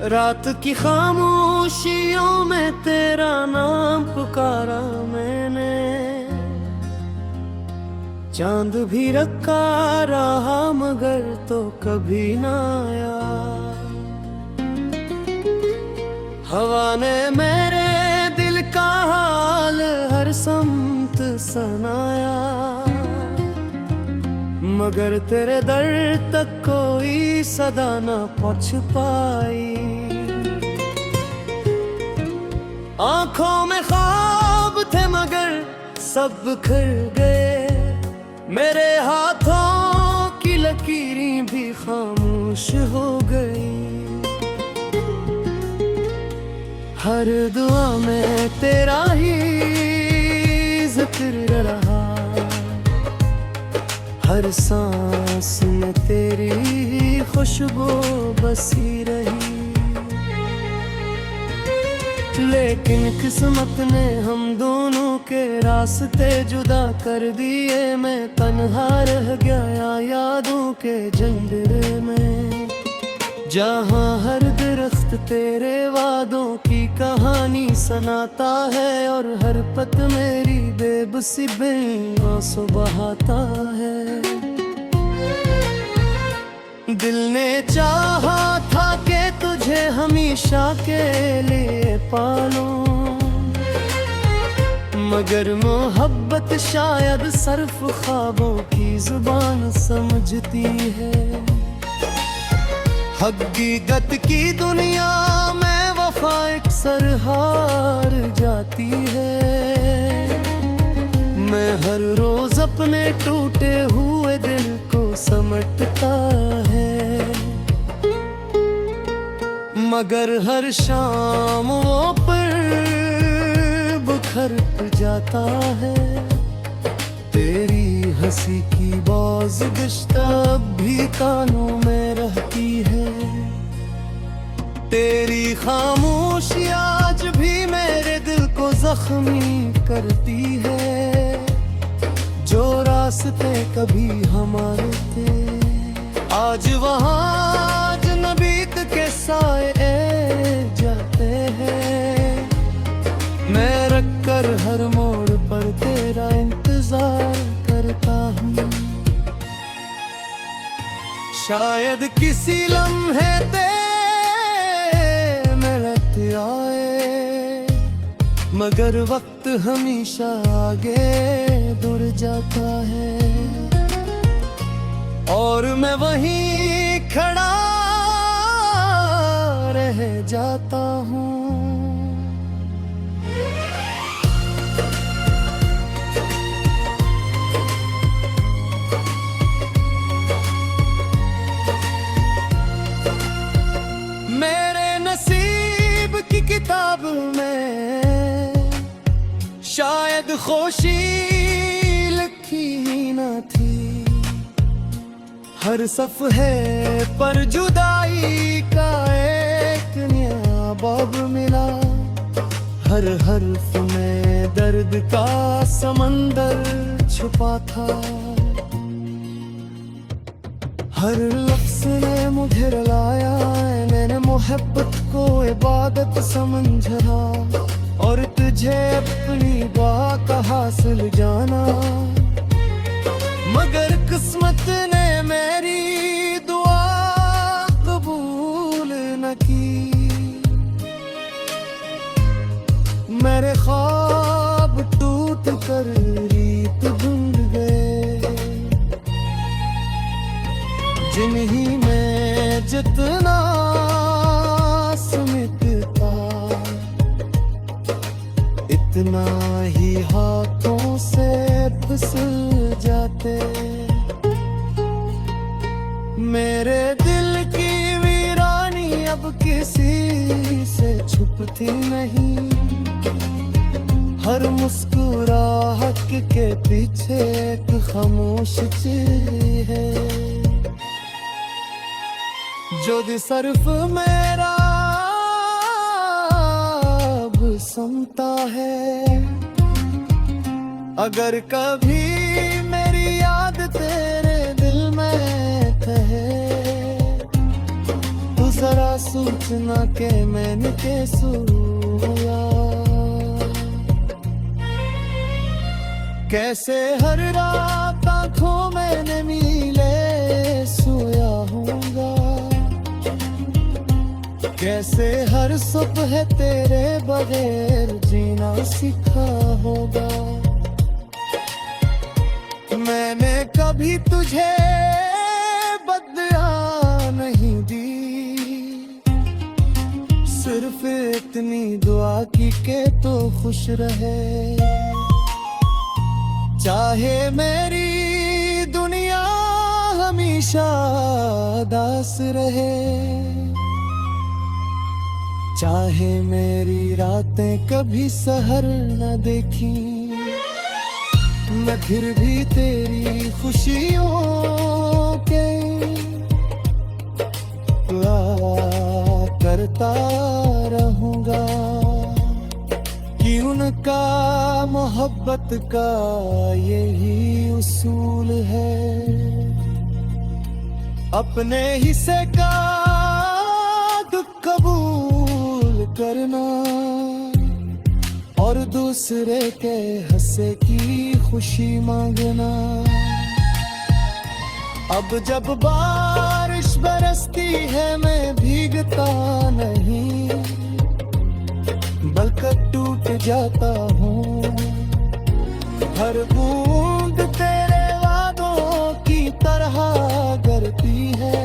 रात की खामोशियों में तेरा नाम पुकारा मैंने, चांद भी रखा रहा मगर तो कभी ना आया। हवा ने मेरे दिल का हाल हर समत सुनाया, मगर तेरे दर तक कोई सदा ना पहुंच पाई। आंखों में ख्वाब थे मगर सब बिखर गए, मेरे हाथों की लकीरें भी खामोश हो गई। हर दुआ में तेरा ही जिक्र रहा, हर सांस में तेरी खुशबू बसी रही। लेकिन किस्मत ने हम दोनों के रास्ते जुदा कर दिए, मैं तन्हा रह गया यादों के जंगल में, जहाँ हर दरख्त तेरे वादों की कहानी सुनाता है और हर पत मेरी बेबसी में आंसू बहाता है। दिल ने चाहा था कि तुझे हमेशा के लिए पालूं, मगर मोहब्बत शायद सिर्फ ख्वाबों की जुबान समझती है। हकीकत की दुनिया में वफा अक्सर हार जाती है, मैं हर रोज अपने टूटे हुए दिल को समटता है, मगर हर शाम वो पर बिखर जाता है। तेरी हंसी की बाज़गिश्त अब भी कानों में रहती है, तेरी खामोशी आज भी मेरे दिल को जख्मी करती है। जो रास्ते कभी हमारे थे आज वहाँ अजनबीत के साए जाते हैं, मैं रख कर हर मोड़ पर तेरा इंतजार करता हूँ। शायद किसी लम्हे ते मिलत आए, मगर वक्त हमेशा आगे दूर जाता है, और मैं वहीं खड़ा रह जाता हूँ। मेरे नसीब की किताब में शायद खुशी लिखी ही ना थी, हर सफ़हे पर जुदाई का एक नया बाब मिला, हर हर्फ में दर्द का समंदर छुपा था, हर लफ्ज़ ने मुझे रुलाया, मैंने मोहब्बत को इबादत समझा और तुझे अपनी बात हासिल जाना, मगर किस्मत ने मेरी दुआ कबूल न की। मेरे ख्वाब टूट कर रीत ढूंढ गए, जिन्हीं में जितना सिमटता इतना ही हाथों से फिसल जाते। मेरे दिल की वीरानी अब किसी से छुपती नहीं, हर मुस्कुराहट के पीछे एक खामोश चीज़ है, जो सिर्फ मेरा अब सुनता है। अगर कभी मेरी याद तेरे दिल में ठहरे सूचना के मैंने के सोया, कैसे हर रात आंखों मैंने मिले सोया हूँगा, कैसे हर सुबह तेरे बगैर जीना सीखा होगा। मैंने कभी तुझे बदला नहीं दी, सिर्फ इतनी दुआ की के तो खुश रहे। चाहे मेरी दुनिया हमेशा उदास रहे, चाहे मेरी रातें कभी सहर न देखी, मैं फिर भी तेरी खुशियों के दुआ करता रहूंगा, कि उनका मोहब्बत का यही उसूल है। अपने हिस्से का दुख कबूल करना और दूसरे के हिस्से की खुशी मांगना। अब जब बारिश बरसती है मैं भीगता नहीं, बल्कि टूट जाता हूँ। हर बूंद तेरे वादों की तरह गिरती है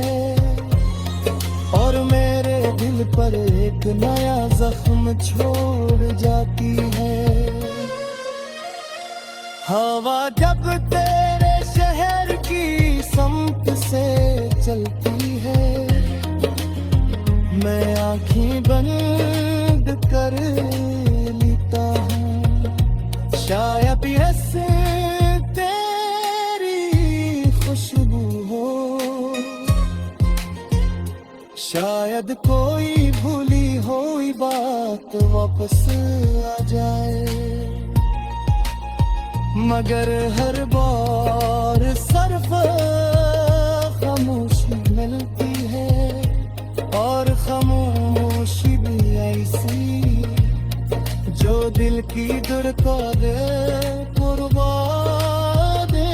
और मेरे दिल पर एक नया जख्म छोड़ जाती है। हवा जब तेरे शहर की समत से चलती है, मैं आँखें बंद कर लेता हूँ। शायद ऐसे तेरी खुशबू हो, शायद कोई भूली हुई बात वापस आ जाए, मगर हर बार सिर्फ खामोशी मिलती है और खामोशी भी ऐसी जो दिल की धड़कन पुरवा दे।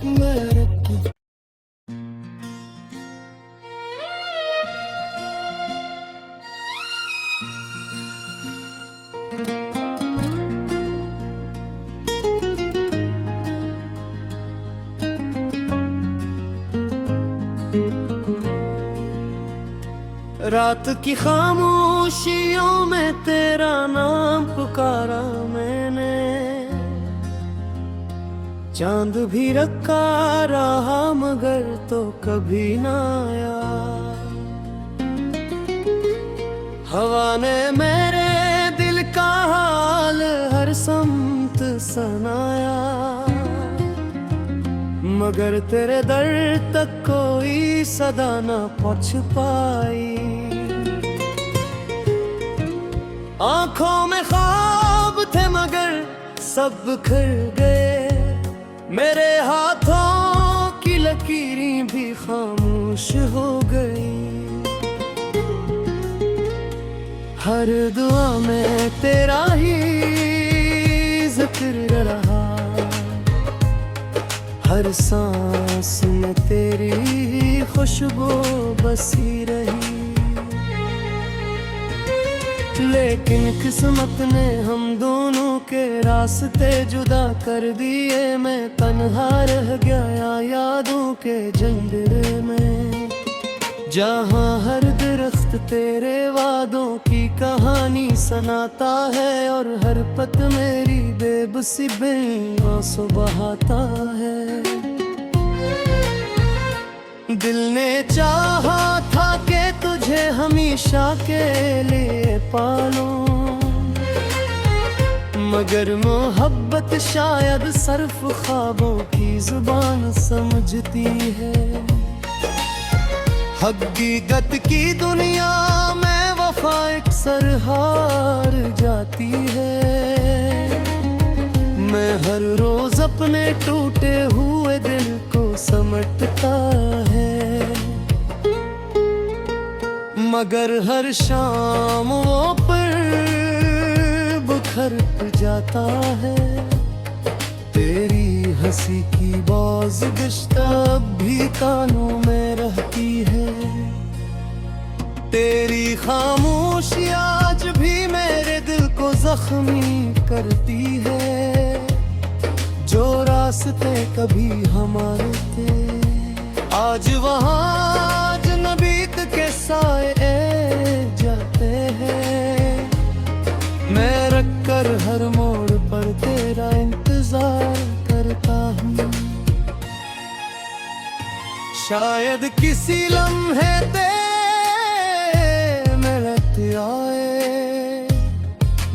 मेरे रात की खामोशियों में तेरा नाम पुकारा मैंने, चांद भी रखा रहा मगर तो कभी ना आया। हवा ने मेरे दिल का हाल हर समत सुनाया, मगर तेरे दर तक कोई सदा ना पहुंच पाई। आंखों में ख्वाब थे मगर सब बिखर गए, मेरे हाथों की लकीरें भी खामोश हो गई। हर दुआ में तेरा ही जिक्र रहा, हर सांस में तेरी खुशबू बसी रही। लेकिन किस्मत ने हम दोनों के रास्ते जुदा कर दिए, मैं तन्हा रह गया यादों के जंगल में, जहाँ हर दरख्त तेरे वादों की कहानी सुनाता है और हर पत मेरी बेबसी में आंसू बहाता है। दिल ने चाहा था कि तुझे हमेशा के लिए पालूं, मगर मोहब्बत शायद सिर्फ ख्वाबों की जुबान समझती है। हकीकत की दुनिया में वफा अक्सर हार जाती है, मैं हर रोज अपने टूटे हुए दिल को समटता है। मगर हर शाम वो पर बिखर जाता है। तेरी हंसी की बाज़गिश्त अब भी कानों में रहती है। तेरी खामोशी आज भी मेरे दिल को जख्मी करती है। जो रास्ते कभी हमारे थे आज वहाँ अजनबीत के साए जाते हैं। मैं रख कर हर मोड़ पर तेरा इंतजार करता हूँ। शायद किसी लम्हे ते मिलत आए,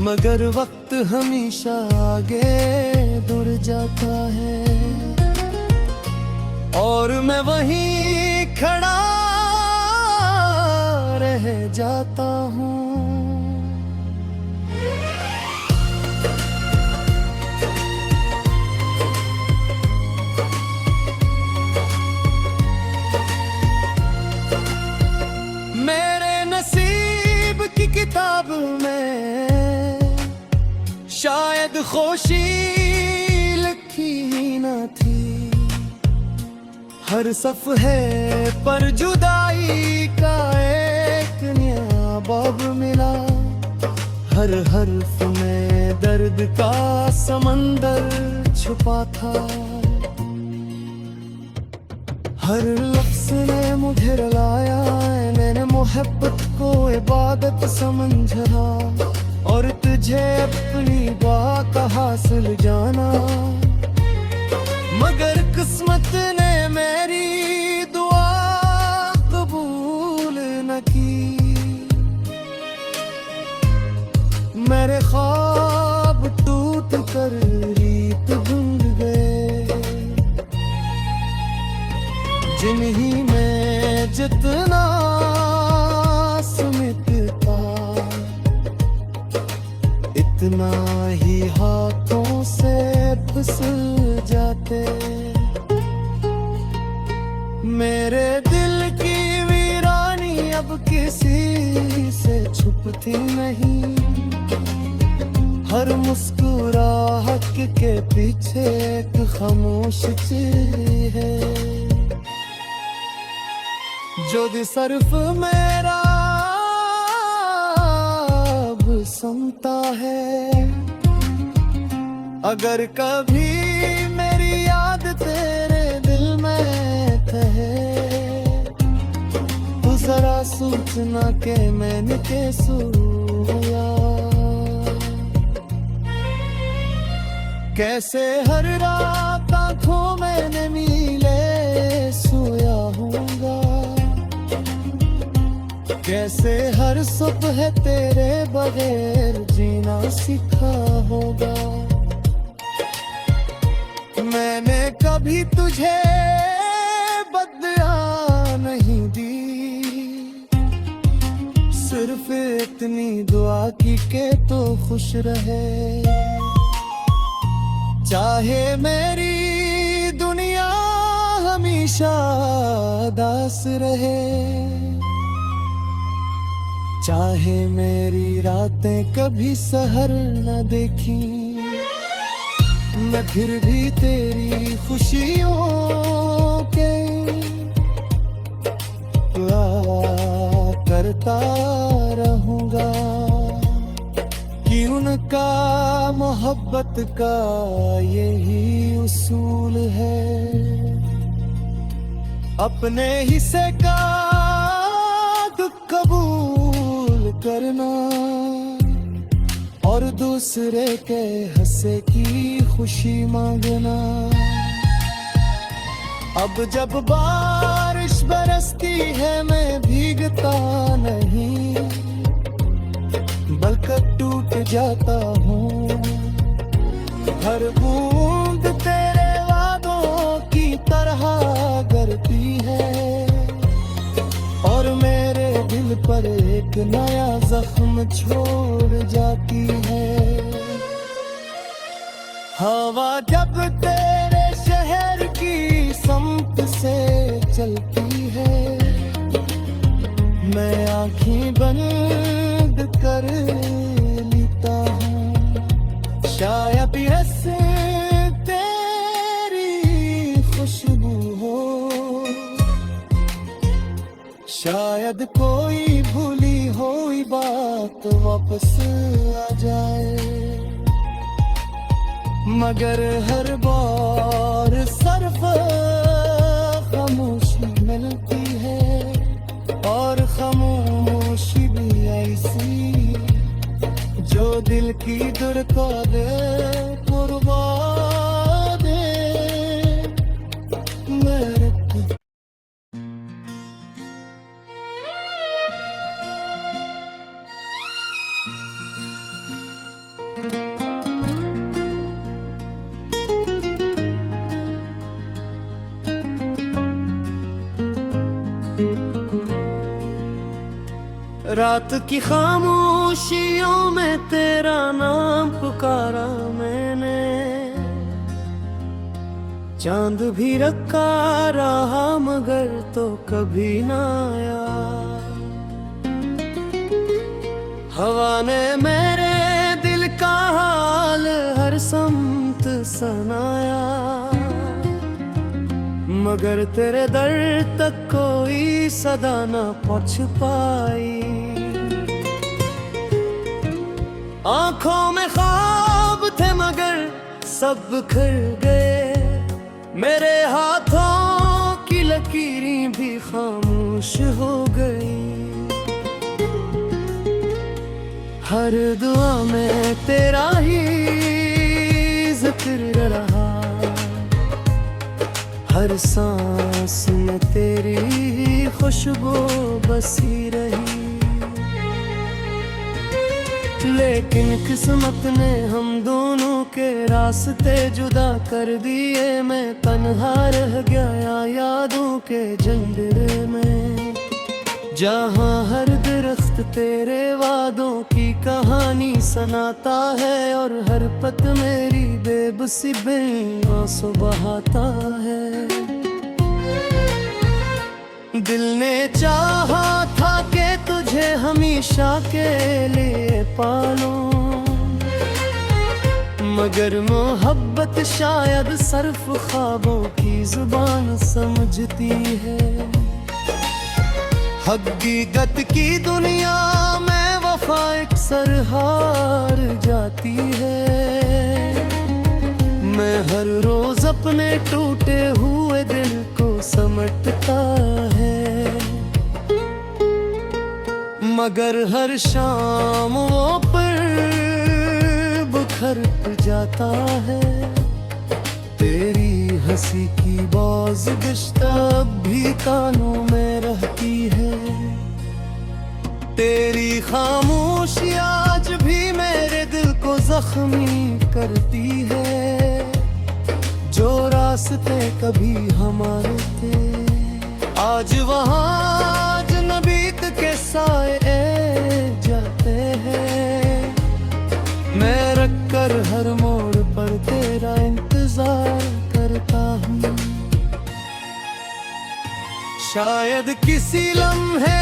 मगर वक्त हमेशा आगे दूर जाता है। और मैं वहीं खड़ा रह जाता हूँ। मेरे नसीब की किताब में शायद खुशी लिखी ही न थी। हर सफ़हे पर जुदाई का एक नया बाब मिला। हर हर्फ में दर्द का समंदर छुपा था। हर लफ्ज़ ने मुझे रुलाया। मैंने मोहब्बत को इबादत समझा और तुझे अपनी बात हासिल जाना। मगर किस्मत ने मेरी दुआ कबूल न की। मेरे ख्वाब टूट कर रीत ढूंढ गए। जिन्हीं में जितना सिमटता इतना ही हाथों से फिसल जाते। मेरे दिल की वीरानी अब किसी से छुपती नहीं। हर मुस्कुराहट के पीछे एक खामोश चीज़ है। जो सिर्फ मेरा अब सुनता है। अगर कभी मेरी याद तेरे दिल में ठहरे तो जरा सोचना के मैंने के सोया। कैसे हर रात आँखों में मिले सोया हूँगा। कैसे हर सुबह तेरे बगैर जीना सीखा होगा। मैंने कभी तुझे बदला नहीं दी। सिर्फ इतनी दुआ की के तो खुश रहे। चाहे मेरी दुनिया हमेशा उदास रहे। चाहे मेरी रातें कभी सहर न देखी। मैं फिर भी तेरी खुशियों के दुआ करता रहूंगा। कि उनका मोहब्बत का यही उसूल है। अपने हिस्से का दुख कबूल करना और दूसरे के हिस्से की खुशी मांगना। अब जब बारिश बरसती है मैं भीगता नहीं, बल्कि टूट जाता हूँ। हर बूंद तेरे वादों की तरह गिरती है और मेरे दिल पर एक नया जख्म छोड़ जाती है। हवा जब तेरे शहर की समत से चलती है मैं आँखें बंद कर लेता हूँ। शायद ऐसे तेरी खुशबू हो, शायद कोई भूली हुई बात वापस आ जाए। मगर हर बार सिर्फ खामोशी मिलती है, और खामोशी भी ऐसी जो दिल की धड़कन पुरवा दे। मेरे रात की खामोशियों में तेरा नाम पुकारा मैंने, चांद भी रखा रहा मगर तो कभी ना आया। हवा ने मेरे दिल का हाल हर समत सुनाया, मगर तेरे दर तक कोई सदा ना पहुंच पाई। आंखों में ख्वाब थे मगर सब बिखर गए, मेरे हाथों की लकीरें भी खामोश हो गई। हर दुआ में तेरा ही जिक्र रहा, हर सांस में तेरी खुशबू बसी रही। लेकिन किस्मत ने हम दोनों के रास्ते जुदा कर दिए। मैं तन्हा रह गया यादों के जंगल में, जहाँ हर दरख्त तेरे वादों की कहानी सुनाता है, और हर पत मेरी बेबसी बिन आंसू बहाता है। दिल ने चाहा था कि तुझे हमेशा के लिए पालूं, मगर मोहब्बत शायद सिर्फ ख्वाबों की जुबान समझती है। हकीकत की दुनिया में वफा अक्सर हार जाती है। मैं हर रोज अपने टूटे हुए दिल को समटता है, मगर हर शाम वो पर बिखर जाता है। तेरी हंसी की बाज़गिश्त अब भी कानों में रहती है, तेरी खामोशी आज भी मेरे दिल को जख्मी करती है। जो रास्ते कभी हमारे थे आज वहाँ अजनबीत के साए जाते हैं। मैं रख कर हर मोड़ पर तेरा इंतजार करता हूँ। शायद किसी लम्हे